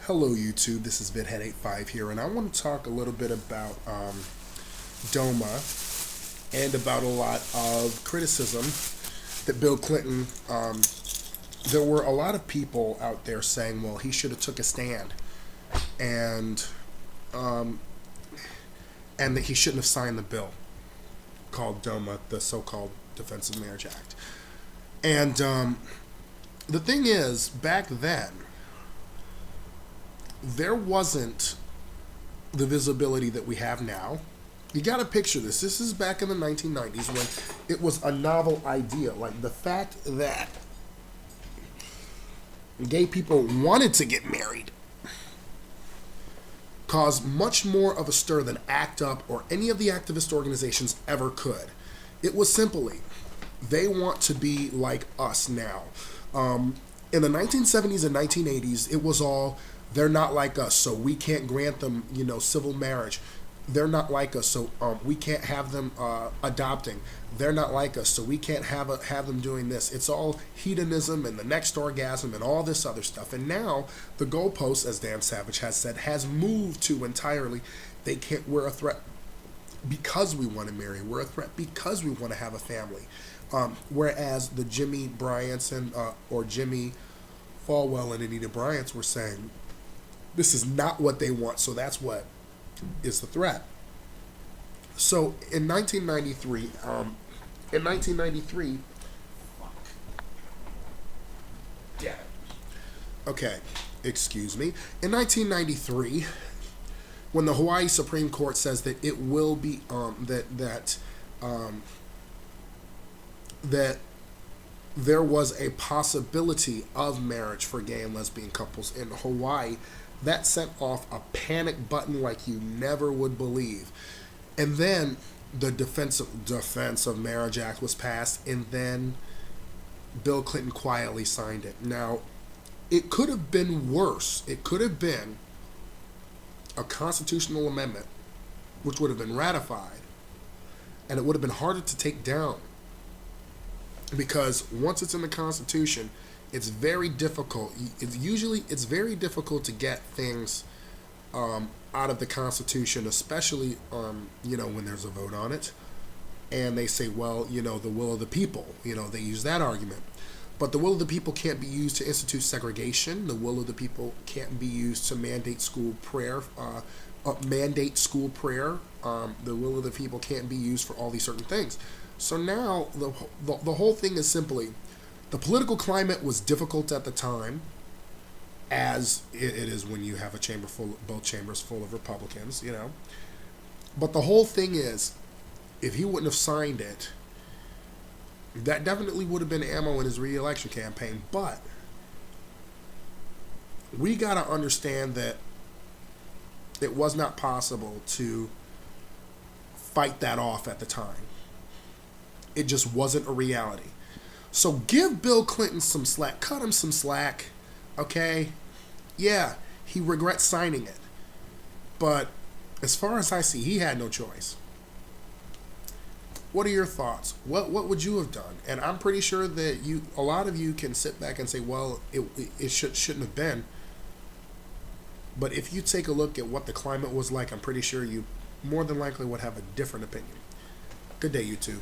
Hello YouTube, this is VidHead85 here, and I want to talk a little bit about DOMA and about a lot of criticism that Bill Clinton, there were a lot of people out there saying, well, he should have took a stand and that he shouldn't have signed the bill called DOMA, the so-called Defense of Marriage Act. And the thing is, back then, there wasn't the visibility that we have now. You got to picture this. This is back in the 1990s when it was a novel idea. Like the fact that gay people wanted to get married caused much more of a stir than ACT UP or any of the activist organizations ever could. It was simply, they want to be like us now. In the 1970s and 1980s, it was all, they're not like us, so we can't grant them, civil marriage. They're not like us, so we can't have them adopting. They're not like us, so we can't have them doing this. It's all hedonism and the next orgasm and all this other stuff. And now the goalpost, as Dan Savage has said, has moved to entirely, we're a threat because we want to marry. We're a threat because we want to have a family. Whereas the Jimmy Bryants or Jimmy Falwell and Anita Bryants were saying, this is not what they want, so that's what is the threat. So in 1993, yeah, okay, excuse me. In 1993, when the Hawaii Supreme Court says that it will be that there was a possibility of marriage for gay and lesbian couples in Hawaii, that sent off a panic button like you never would believe. And then the Defense of Marriage Act was passed, and then Bill Clinton quietly signed it. Now, it could have been worse. It could have been a constitutional amendment, which would have been ratified, and it would have been harder to take down. Because once it's in the Constitution, it's very difficult. It's very difficult to get things out of the Constitution, especially when there's a vote on it, and they say, well, the will of the people. They use that argument, but the will of the people can't be used to institute segregation. The will of the people can't be used to mandate school prayer. The will of the people can't be used for all these certain things. So now the whole thing is simply, the political climate was difficult at the time, as it is when you have both chambers full of Republicans, But the whole thing is, if he wouldn't have signed it, that definitely would have been ammo in his re-election campaign. But we got to understand that it was not possible to fight that off at the time. It just wasn't a reality. So give Bill Clinton some slack. Cut him some slack, okay? Yeah, he regrets signing it. But as far as I see, he had no choice. What are your thoughts? What would you have done? And I'm pretty sure that a lot of you can sit back and say, well, it shouldn't have been. But if you take a look at what the climate was like, I'm pretty sure you more than likely would have a different opinion. Good day, YouTube.